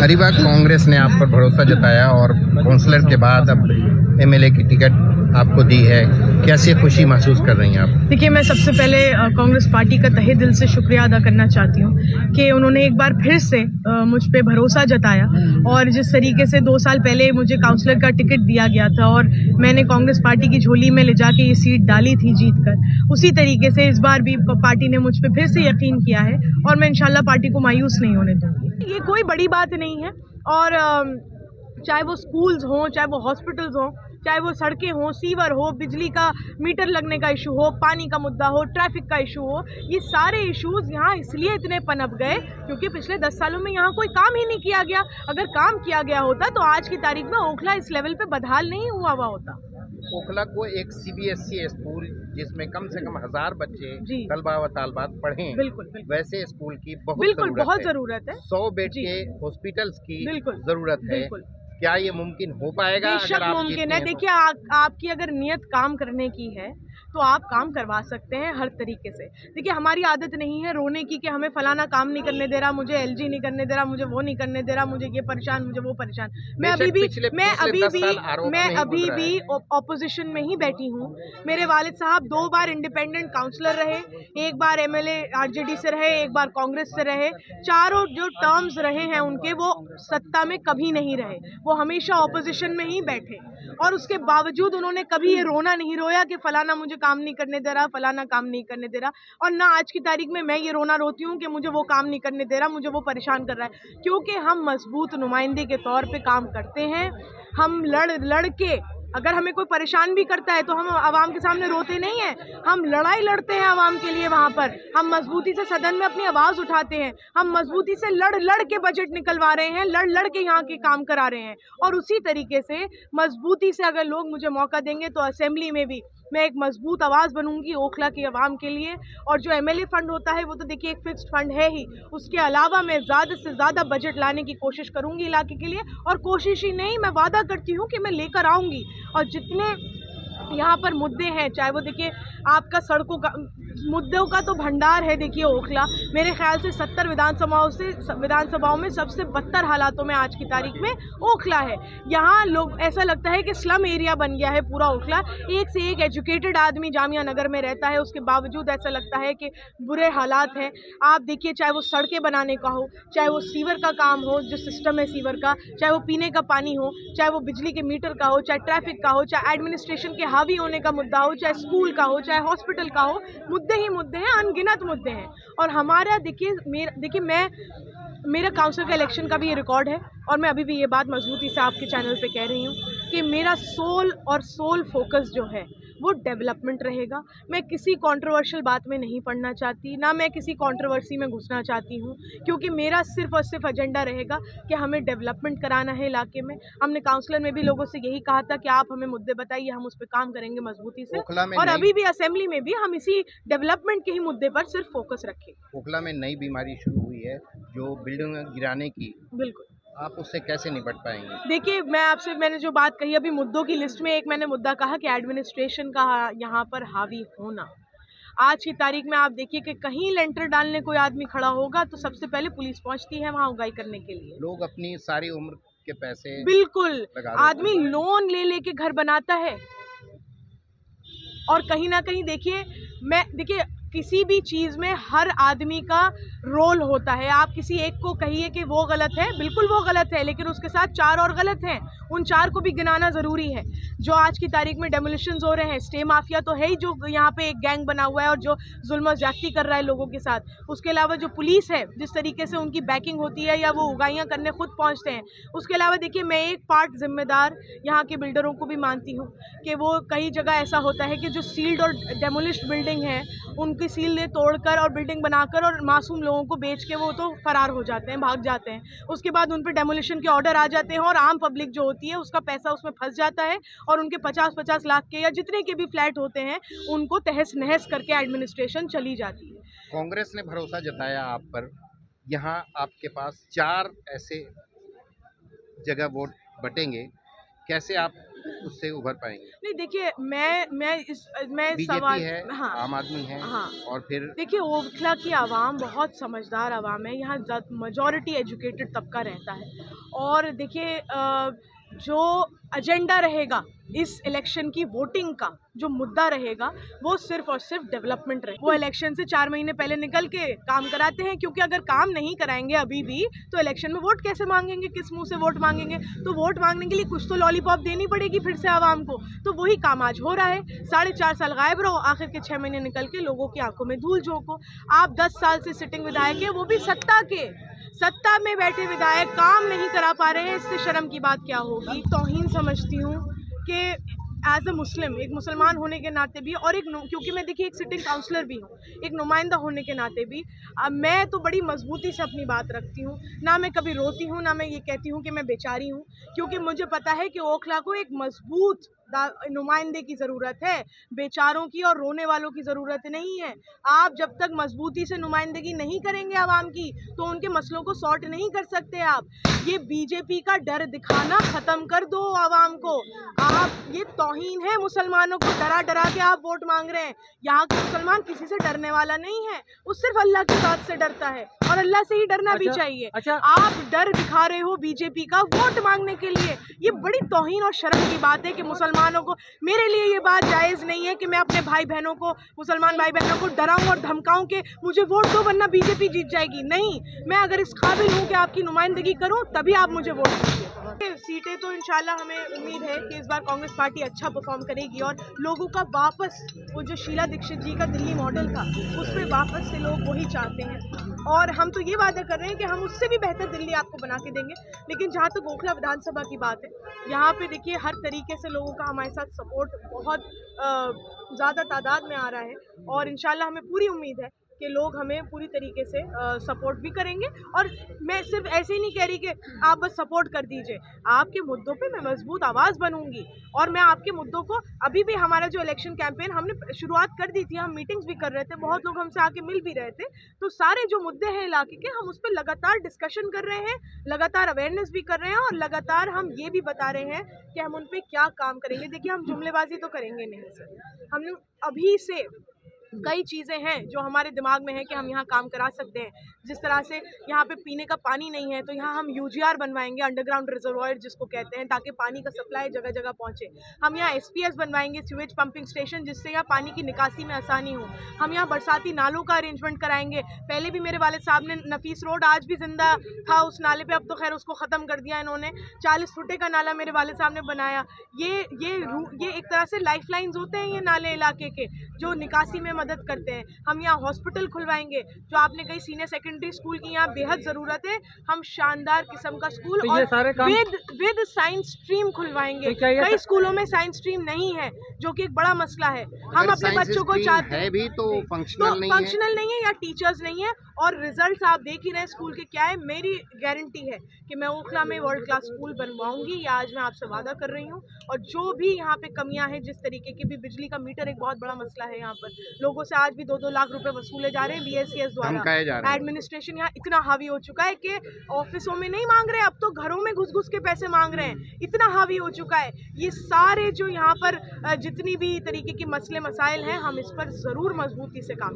हरिबाग कांग्रेस ने आप पर भरोसा जताया और काउंसलर के बाद अब एमएलए की टिकट आपको दी है, कैसे खुशी महसूस कर रही हैं आप? देखिए, मैं सबसे पहले कांग्रेस पार्टी का तहे दिल से शुक्रिया अदा करना चाहती हूँ कि उन्होंने एक बार फिर से मुझ पे भरोसा जताया और जिस तरीके से 2 साल पहले मुझे काउंसलर का टिकट दिया गया था और मैंने कांग्रेस पार्टी की झोली में ले जाके ये सीट डाली थी जीतकर, उसी तरीके से इस बार भी पार्टी ने मुझ पे फिर से यकीन किया है और मैं इंशाल्लाह पार्टी को मायूस नहीं होने दूंगी। ये कोई बड़ी बात नहीं है और चाहे वो स्कूल्स हों, चाहे वो हॉस्पिटल्स हों, चाहे वो सड़कें हों, सीवर हो, बिजली का मीटर लगने का इशू हो, पानी का मुद्दा हो, ट्रैफिक का इशू हो, ये सारे इश्यूज यहाँ इसलिए इतने पनप गए क्योंकि पिछले 10 सालों में यहाँ कोई काम ही नहीं किया गया। अगर काम किया गया होता तो आज की तारीख में ओखला इस लेवल पे बदहाल नहीं हुआ होता। ओखला को एक सीबीएसई स्कूल जिसमें कम से कम 1000 बच्चे तलबा व तालबात पढ़ें, बिल्कुल वैसे स्कूल की बहुत जरूरत है। 100 बेड के हॉस्पिटल्स की जरूरत है। क्या ये मुमकिन हो पाएगा? बेशक मुमकिन है। देखिए, आपकी अगर नियत काम करने की है तो आप काम करवा सकते हैं हर तरीके से। देखिए, हमारी आदत नहीं है रोने की कि हमें फलाना काम नहीं करने दे रहा, मुझे एलजी नहीं करने दे रहा, मुझे वो नहीं करने दे रहा, मुझे ये परेशान, मुझे वो परेशान। मैं अभी भी ऑपोजिशन में ही बैठी हूँ। मेरे वालिद साहब 2 बार इंडिपेंडेंट काउंसलर रहे, 1 बार एमएलए आरजेडी से रहे, 1 बार कांग्रेस से रहे। चारों जो टर्म्स रहे हैं उनके, वो सत्ता में कभी नहीं रहे, वो हमेशा ऑपोजिशन में ही बैठे और उसके बावजूद उन्होंने कभी ये रोना नहीं रोया कि फलाना मुझे काम नहीं करने दे रहा, फलाना काम नहीं करने दे रहा। और ना आज की तारीख में मैं ये रोना रोती हूँ कि मुझे वो काम नहीं करने दे रहा, मुझे वो परेशान कर रहा है, क्योंकि हम मजबूत नुमाइंदे के तौर पे काम करते हैं। हम लड़ के अगर हमें कोई परेशान भी करता है तो हम आवाम के सामने रोते नहीं हैं, हम लड़ाई लड़ते हैं आवाम के लिए। वहाँ पर हम मजबूती से सदन में अपनी आवाज़ उठाते हैं, हम मजबूती से लड़ के बजट निकलवा रहे हैं, लड़ के यहाँ के काम करा रहे हैं। और उसी तरीके से मजबूती से अगर लोग मुझे मौका देंगे तो असेंबली में भी मैं एक मजबूत आवाज़ बनूंगी ओखला की आवाम के लिए। और जो एमएलए फंड होता है वो तो देखिए एक फिक्स्ड फंड है ही, उसके अलावा मैं ज़्यादा से ज़्यादा बजट लाने की कोशिश करूंगी इलाके के लिए। और कोशिश ही नहीं, मैं वादा करती हूँ कि मैं लेकर आऊँगी। और जितने यहाँ पर मुद्दे हैं, चाहे वो देखिए आपका सड़कों का मुद्दों का तो भंडार है। देखिए, ओखला मेरे ख्याल से 70 विधानसभाओं में सबसे बदतर हालातों में आज की तारीख में ओखला है। यहाँ लोग ऐसा लगता है कि स्लम एरिया बन गया है पूरा ओखला। एक से एक एजुकेटेड आदमी जामिया नगर में रहता है, उसके बावजूद ऐसा लगता है कि बुरे हालात हैं। आप देखिए, चाहे वो सड़कें बनाने का हो, चाहे वो सीवर का काम हो, जो सिस्टम है सीवर का, चाहे वो पीने का पानी हो, चाहे वो बिजली के मीटर का हो, चाहे ट्रैफिक का हो, चाहे एडमिनिस्ट्रेशन के हावी होने का मुद्दा हो, चाहे स्कूल का हो, चाहे हॉस्पिटल का हो, मुद्दे ही मुद्दे हैं, अनगिनत मुद्दे हैं। और हमारा देखिए मेरा काउंसिल का इलेक्शन का भी ये रिकॉर्ड है और मैं अभी भी ये बात मजबूती से आपके चैनल पे कह रही हूँ कि मेरा सोल फोकस जो है वो डेवलपमेंट रहेगा। मैं किसी कंट्रोवर्शियल बात में नहीं पड़ना चाहती, ना मैं किसी कंट्रोवर्सी में घुसना चाहती हूँ, क्योंकि मेरा सिर्फ और सिर्फ एजेंडा रहेगा कि हमें डेवलपमेंट कराना है इलाके में। हमने काउंसलर में भी लोगों से यही कहा था कि आप हमें मुद्दे बताइए, हम उस पर काम करेंगे मजबूती से। और अभी भी असेंबली में भी हम इसी डेवलपमेंट के ही मुद्दे पर सिर्फ फोकस रखेंगे। ओखला में नई बीमारी शुरू हुई है जो बिल्डिंग गिराने की, बिल्कुल, आप उससे कैसे निपट पाएंगे? देखिए, मैंने जो बात कही अभी मुद्दों की लिस्ट में, एक मैंने मुद्दा कहा कि एडमिनिस्ट्रेशन का यहाँ पर हावी होना। आज की तारीख में आप देखिए कि कहीं लेंटर डालने कोई आदमी खड़ा होगा तो सबसे पहले पुलिस पहुंचती है वहाँ उगाई करने के लिए। लोग अपनी सारी उम्र के पैसे, बिल्कुल, आदमी लोन ले के घर बनाता है। और कहीं ना कहीं देखिए किसी भी चीज़ में हर आदमी का रोल होता है। आप किसी एक को कहिए कि वो गलत है, बिल्कुल वो गलत है, लेकिन उसके साथ 4 और गलत हैं, उन 4 को भी गिनाना ज़रूरी है। जो आज की तारीख में डेमोलिशंस हो रहे हैं, स्टे माफिया तो है ही जो यहाँ पे एक गैंग बना हुआ है और जो जुल्म ज्यादती कर रहा है लोगों के साथ। उसके अलावा जो पुलिस है, जिस तरीके से उनकी बैकिंग होती है या वो उगाइयाँ करने खुद पहुँचते हैं। उसके अलावा देखिए, मैं एक पार्ट जिम्मेदार यहाँ के बिल्डरों को भी मानती हूँ कि वो कई जगह ऐसा होता है कि जो सील्ड और डेमोलिश्ड बिल्डिंग है उनकी सील तोड़कर और बिल्डिंग बनाकर और मासूम लोगों को बेच के वो तो फरार हो जाते हैं, भाग जाते हैं। उसके बाद उन पर डेमोलिशन के ऑर्डर आ जाते हैं और आम पब्लिक जो होती है उसका पैसा उसमें फंस जाता है और उनके 50-50 लाख के या जितने के भी फ्लैट होते हैं उनको तहस नहस करके एडमिनिस्ट्रेशन चली जाती है। कांग्रेस ने भरोसा जताया आप पर, यहाँ आपके पास 4 ऐसे जगह वोट बटेंगे, कैसे आप उससे उभर पाएंगे? नहीं देखिए, मैं बीजेपी सवाल है, हाँ आम आदमी है, हाँ और फिर देखिए, ओखला की आवाम बहुत समझदार आवाम है। यहाँ मेजॉरिटी एजुकेटेड तबका रहता है। और देखिए, जो एजेंडा रहेगा इस इलेक्शन की वोटिंग का, जो मुद्दा रहेगा वो सिर्फ और सिर्फ डेवलपमेंट रहेगा। वो इलेक्शन से 4 महीने पहले निकल के काम कराते हैं, क्योंकि अगर काम नहीं कराएंगे अभी भी तो इलेक्शन में वोट कैसे मांगेंगे, किस मुंह से वोट मांगेंगे। तो वोट मांगने के लिए कुछ तो लॉलीपॉप देनी पड़ेगी फिर से आवाम को। तो वही काम आज हो रहा है। 4.5 साल गायब रहो, आखिर के 6 महीने निकल के लोगों की आंखों में धूल झोंको। आप 10 साल से सिटिंग विधायक है, वो भी सत्ता में बैठे विधायक काम नहीं करा पा रहे हैं। इससे शर्म की बात क्या होगी। तौहीन समझती हूँ कि एज अ मुस्लिम, एक मुसलमान होने के नाते भी, और क्योंकि मैं देखिए एक सिटिंग काउंसलर भी हूँ, एक नुमाइंदा होने के नाते भी मैं तो बड़ी मजबूती से अपनी बात रखती हूँ। ना मैं कभी रोती हूँ, ना मैं ये कहती हूँ कि मैं बेचारी हूँ, क्योंकि मुझे पता है कि ओखला को एक मजबूत नुमाइंदे की ज़रूरत है, बेचारों की और रोने वालों की ज़रूरत नहीं है। आप जब तक मजबूती से नुमाइंदगी नहीं करेंगे आवाम की, तो उनके मसलों को सॉर्ट नहीं कर सकते आप। ये बीजेपी का डर दिखाना ख़त्म कर दो आवाम को। आप ये तौहीन है मुसलमानों को, डरा डरा के आप वोट मांग रहे हैं। यहाँ का मुसलमान किसी से डरने वाला नहीं है, वो सिर्फ अल्लाह की बात से डरता है, और अल्लाह से ही डरना भी चाहिए। आप डर दिखा रहे हो बीजेपी का वोट मांगने के लिए। ये बड़ी तौहीन और शर्म की बात है कि मुसलमानों को, मेरे लिए ये बात जायज़ नहीं है कि मैं अपने भाई बहनों को, मुसलमान भाई बहनों को डराऊं और धमकाऊं कि मुझे वोट दो वरना बीजेपी जीत जाएगी। नहीं, मैं अगर इस काबिल हूँ कि आपकी नुमाइंदगी करूँ, तभी आप मुझे वोट दीजिए। सीटें तो इंशाल्लाह हमें उम्मीद है कि इस बार कांग्रेस पार्टी अच्छा परफॉर्म करेगी, और लोगों का वापस वो जो शीला दीक्षित जी का दिल्ली मॉडल था, उस पर वापस से लोग वही चाहते हैं। और हम तो ये वादा कर रहे हैं कि हम उससे भी बेहतर दिल्ली आपको बना के देंगे। लेकिन जहाँ तक ओखला विधानसभा की बात है, यहाँ पे देखिए हर तरीके से लोगों का हमारे साथ सपोर्ट बहुत ज़्यादा तादाद में आ रहा है, और इंशाल्लाह हमें पूरी उम्मीद है कि लोग हमें पूरी तरीके से सपोर्ट भी करेंगे। और मैं सिर्फ ऐसे ही नहीं कह रही कि आप बस सपोर्ट कर दीजिए, आपके मुद्दों पे मैं मजबूत आवाज़ बनूंगी, और मैं आपके मुद्दों को, अभी भी हमारा जो इलेक्शन कैंपेन हमने शुरुआत कर दी थी, हम मीटिंग्स भी कर रहे थे, बहुत लोग हमसे आके मिल भी रहे थे, तो सारे जो मुद्दे हैं इलाके के, हम उस पर लगातार डिस्कशन कर रहे हैं, लगातार अवेयरनेस भी कर रहे हैं, और लगातार हम ये भी बता रहे हैं कि हम उन पर क्या काम करेंगे। देखिए, हम जुमलेबाजी तो करेंगे नहीं सर, हमने अभी से कई चीज़ें हैं जो हमारे दिमाग में है कि हम यहाँ काम करा सकते हैं। जिस तरह से यहाँ पे पीने का पानी नहीं है, तो यहाँ हम यूजीआर बनवाएंगे, अंडरग्राउंड रिजर्वायर जिसको कहते हैं, ताकि पानी का सप्लाई जगह जगह पहुँचे। हम यहाँ एसपीएस बनवाएंगे, सीवेज पंपिंग स्टेशन, जिससे यहाँ पानी की निकासी में आसानी हो। हम यहाँ बरसाती नालों का अरेंजमेंट कराएंगे। पहले भी मेरे वालिद साहब ने नफीस रोड आज भी जिंदा था उस नाले पर, अब तो खैर उसको ख़त्म कर दिया इन्होंने। 40 फुटे का नाला मेरे वालिद साहब ने बनाया। ये एक तरह से लाइफ लाइन्स होते हैं ये नाले इलाके के, जो निकासी में मदद करते हैं। हम यहाँ हॉस्पिटल खुलवाएंगे, जो आपने कही सीनियर सेकेंडरी स्कूल की यहाँ बेहद ज़रूरत है। हम शानदार किस्म का स्कूल तो और विद साइंस स्ट्रीम खुलवाएंगे। कई स्कूलों में साइंस स्ट्रीम नहीं है, जो कि एक बड़ा मसला है। हम अपने बच्चों को चाहते हैं भी तो फंक्शनल नहीं है, या टीचर्स नहीं है, और रिजल्ट्स आप देख ही रहे हैं स्कूल के क्या है। मेरी गारंटी है कि मैं ओखला में वर्ल्ड क्लास स्कूल बनवाऊंगी, ये आज मैं आपसे वादा कर रही हूँ। और जो भी यहाँ पे कमियां हैं, जिस तरीके की भी, बिजली का मीटर एक बहुत बड़ा मसला है यहाँ पर, लोगों से आज भी 2-2 लाख रुपए वसूले जा रहे हैं BSCS द्वारा। एडमिनिस्ट्रेशन यहाँ इतना हावी हो चुका है कि ऑफिसों में नहीं मांग रहे, अब तो घरों में घुस घुस के पैसे मांग रहे हैं, इतना हावी हो चुका है। ये सारे जो यहाँ पर जितनी भी तरीके की मसले मसाइल हैं, हम इस पर ज़रूर मजबूती से काम